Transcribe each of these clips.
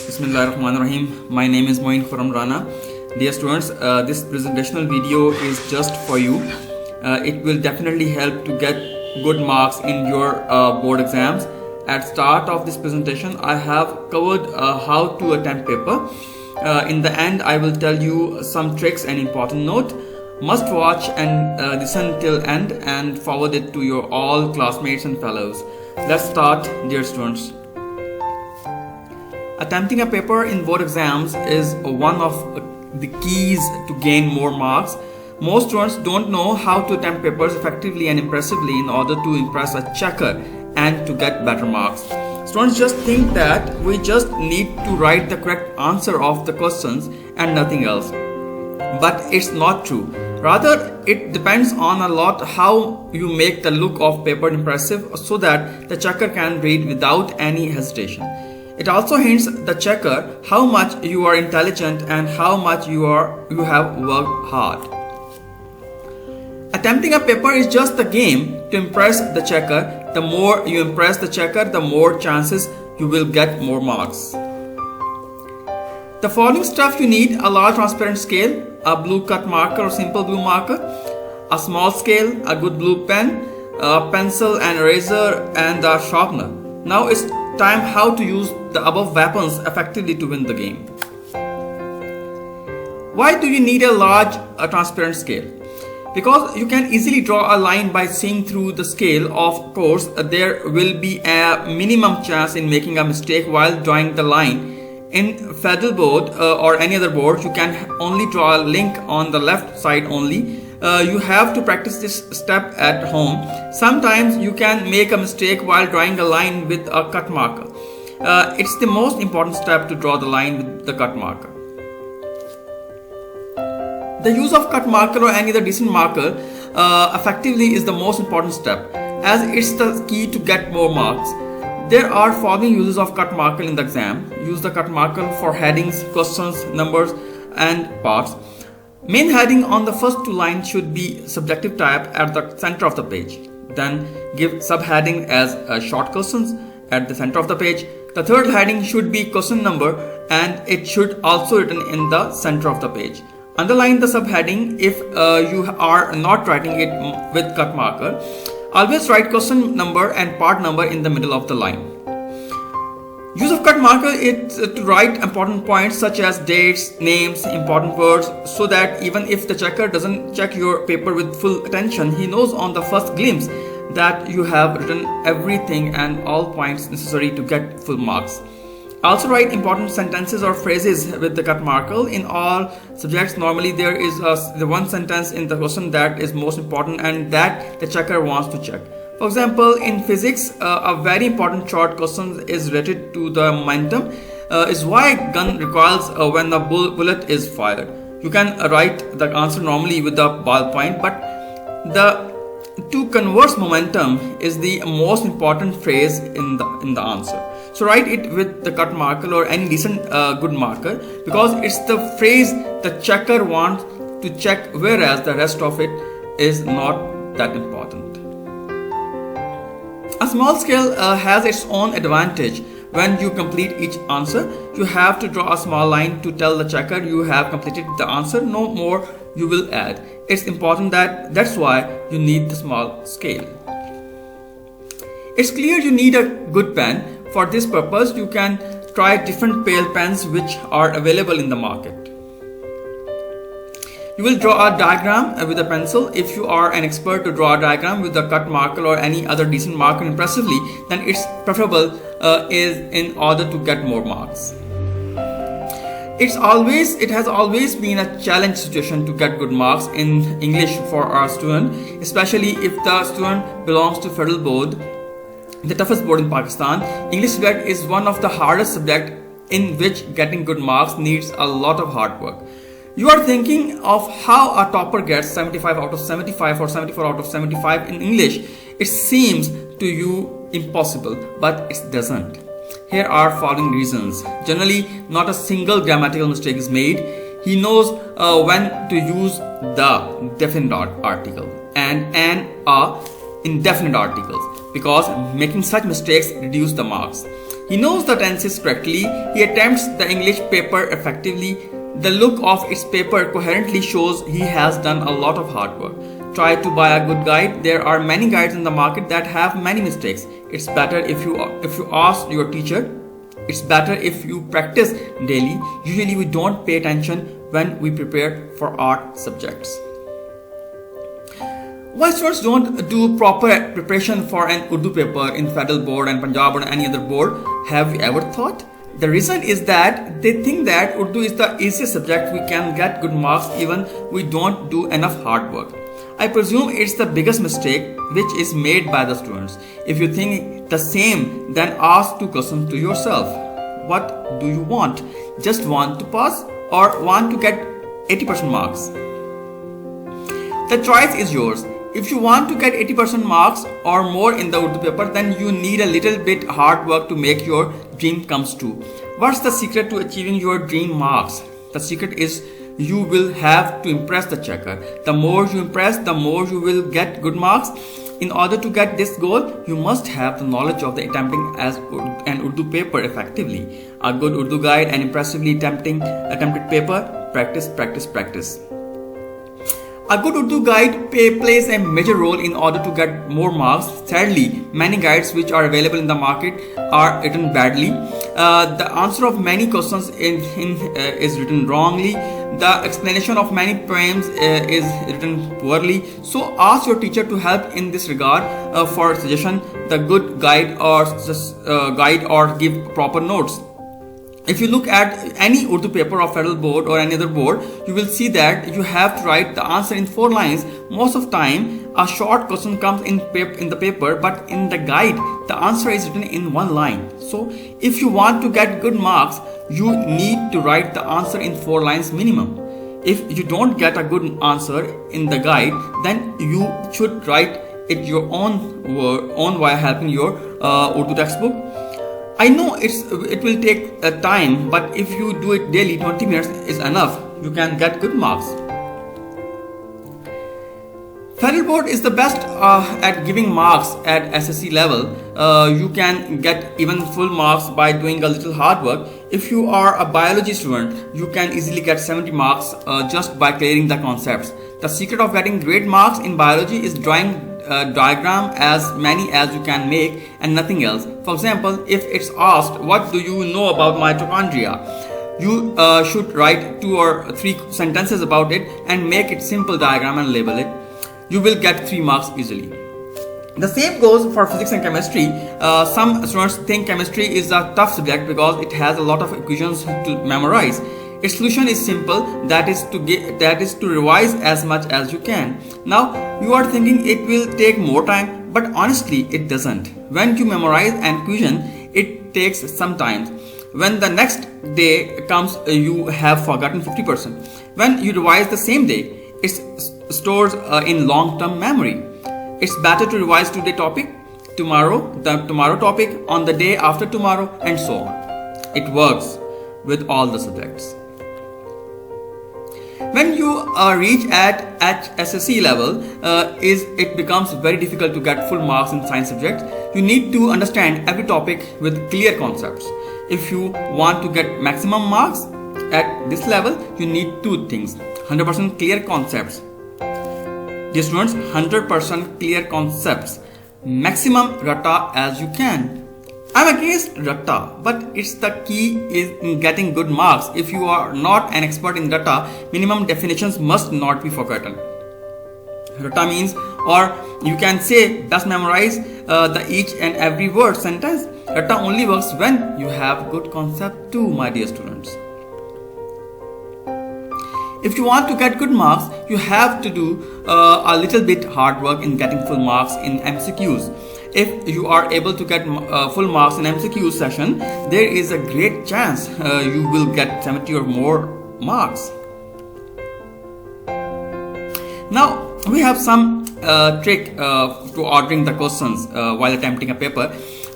Bismillahirrahmanirrahim. My name is Moin Khurram Rana. Dear students, this presentational video is just for you. It will definitely help to get good marks in your board exams. At start of this presentation, I have covered how to attempt paper. In the end, I will tell you some tricks and important note. Must watch and listen till end and forward it to your all classmates and fellows. Let's start, dear students. Attempting a paper in board exams is one of the keys to gain more marks. Most students don't know how to attempt papers effectively and impressively in order to impress a checker and to get better marks. Students just think that we just need to write the correct answer of the questions and nothing else. But it's not true. Rather, it depends on a lot how you make the look of paper impressive so that the checker can read without any hesitation. It also hints the checker how much you are intelligent and how much you have worked hard. Attempting a paper is just a game to impress the checker. The more you impress the checker, the more chances you will get more marks. The following stuff you need: a large transparent scale, a blue cut marker or simple blue marker, a small scale, a good blue pen, a pencil and eraser, and a sharpener. Now it's time how to use the above weapons effectively to win the game. Why do you need a large transparent scale? Because you can easily draw a line by seeing through the scale. Of course, there will be a minimum chance in making a mistake while drawing the line. In Federal Board or any other board, you can only draw a link on the left side only. You have to practice this step at home. Sometimes you can make a mistake while drawing a line with a cut marker. It's the most important step to draw the line with the cut marker. The use of cut marker or any other decent marker effectively is the most important step, as it's the key to get more marks. There are following uses of cut marker in the exam. Use the cut marker for headings, questions, numbers, and parts. Main heading on the first two lines should be subjective type at the center of the page. Then give subheading as short questions at the center of the page. The third heading should be question number and it should also written in the center of the page. Underline the subheading if you are not writing it with cut marker. Always write question number and part number in the middle of the line. Use of cut marker is to write important points such as dates, names, important words, so that even if the checker doesn't check your paper with full attention, he knows on the first glimpse that you have written everything and all points necessary to get full marks. Also write important sentences or phrases with the cut marker. In all subjects, normally there is the one sentence in the question that is most important and that the checker wants to check. For example, in physics, a very important short question is related to the momentum. Is why a gun recoils when a bullet is fired. You can write the answer normally with the ballpoint, but to converse momentum is the most important phrase in the answer. So write it with the cut marker or any decent good marker, because it's the phrase the checker wants to check, whereas the rest of it is not that important. A small scale has its own advantage. When you complete each answer, you have to draw a small line to tell the checker you have completed the answer. No more you will add. It's important that's why you need the small scale. It's clear you need a good pen. For this purpose, you can try different pale pens which are available in the market. You will draw a diagram with a pencil. If you are an expert to draw a diagram with a cut marker or any other decent marker impressively, then it's preferable is in order to get more marks. It has always been a challenge situation to get good marks in English for our student, especially if the student belongs to Federal Board, the toughest board in Pakistan. English subject is one of the hardest subjects in which getting good marks needs a lot of hard work. You are thinking of how a topper gets 75 out of 75 or 74 out of 75 in English. It seems to you impossible, but it doesn't. Here are following reasons. Generally, not a single grammatical mistake is made. He knows when to use the definite article and a indefinite articles, because making such mistakes reduce the marks. He knows the tenses correctly. He attempts the English paper effectively. The look of its paper coherently shows he has done a lot of hard work. Try to buy a good guide. There are many guides in the market that have many mistakes. It's better if you ask your teacher. It's better if you practice daily. Usually we don't pay attention when we prepare for art subjects. Why students don't do proper preparation for an Urdu paper in Federal Board and Punjab or any other board? Have you ever thought? The reason is that they think that Urdu is the easiest subject we can get good marks even we don't do enough hard work. I presume it's the biggest mistake which is made by the students. If you think the same, then ask two questions to yourself. What do you want? Just want to pass or want to get 80% marks? The choice is yours. If you want to get 80% marks or more in the Urdu paper, then you need a little bit hard work to make your dream comes true. What's the secret to achieving your dream marks? The secret is you will have to impress the checker. The more you impress, the more you will get good marks. In order to get this goal, you must have the knowledge of the attempting as an Urdu paper effectively. A good Urdu guide and impressively attempted paper, practice, practice, practice. A good Urdu guide plays a major role in order to get more marks. Sadly, many guides which are available in the market are written badly. The answer of many questions is written wrongly. The explanation of many poems is written poorly. So ask your teacher to help in this regard for suggestion, the good guide or give proper notes. If you look at any Urdu paper of Federal Board or any other board, you will see that you have to write the answer in 4 lines. Most of time, a short question comes in the paper, but in the guide, the answer is written in 1 line. So, if you want to get good marks, you need to write the answer in 4 lines minimum. If you don't get a good answer in the guide, then you should write it your own while helping your Urdu textbook. I know it will take time, but if you do it daily, 20 minutes is enough. You can get good marks. Federal Board is the best at giving marks at SSC level. You can get even full marks by doing a little hard work. If you are a biology student, you can easily get 70 marks just by clearing the concepts. The secret of getting great marks in biology is drawing diagram as many as you can make and nothing else. For example, if it's asked, what do you know about mitochondria? You should write 2 or 3 sentences about it and make it simple diagram and label it. You will get 3 marks easily. The same goes for physics and chemistry. Some students think chemistry is a tough subject because it has a lot of equations to memorize. Its solution is simple, that is to revise as much as you can. Now you are thinking it will take more time, but honestly it doesn't. When you memorize an equation, it takes some time. When the next day comes, you have forgotten 50%. When you revise the same day, it's stored in long-term memory. It's better to revise today topic, the tomorrow topic, on the day after tomorrow, and so on. It works with all the subjects. When you reach at SSC level, it becomes very difficult to get full marks in science subjects. You need to understand every topic with clear concepts. If you want to get maximum marks at this level, you need 2 things: 100% clear concepts. Dear students, 100% clear concepts. Maximum ratta as you can. I'm against ratta, but it's the key is in getting good marks. If you are not an expert in ratta, minimum definitions must not be forgotten. Ratta means, or you can say, just memorize the each and every word sentence. Ratta only works when you have good concept too, my dear students. If you want to get good marks, you have to do a little bit hard work in getting full marks in MCQs. If you are able to get full marks in MCQ session, there is a great chance you will get 70 or more marks. Now we have some trick to ordering the questions while attempting a paper.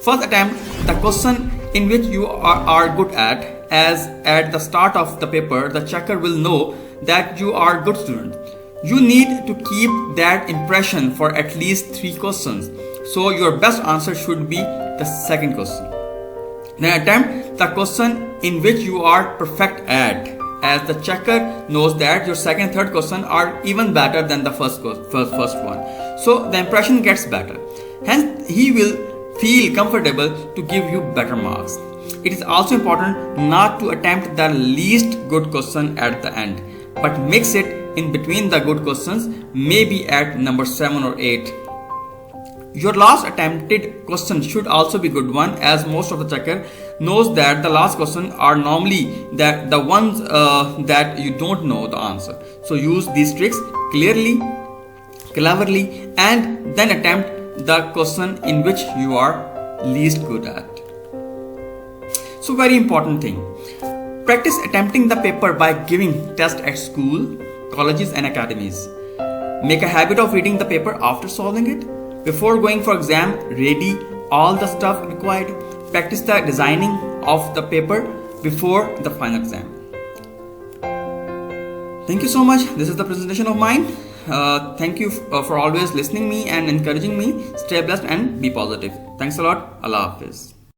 First attempt the question in which you are good at, as at the start of the paper the checker will know that you are a good student. You need to keep that impression for at least 3 questions. So your best answer should be the second question. Then attempt the question in which you are perfect at, as the checker knows that your second and third question are even better than the first one. So the impression gets better. Hence, he will feel comfortable to give you better marks. It is also important not to attempt the least good question at the end, but mix it in between the good questions, maybe at number 7 or 8. Your last attempted question should also be good one, as most of the checker knows that the last question are normally the ones that you don't know the answer. So use these tricks cleverly, and then attempt the question in which you are least good at. So very important thing. Practice attempting the paper by giving tests at school, colleges and academies. Make a habit of reading the paper after solving it. Before going for exam, ready all the stuff required. Practice the designing of the paper before the final exam. Thank you so much. This is the presentation of mine. Thank you for always listening me and encouraging me. Stay blessed and be positive. Thanks a lot. Allah Hafiz.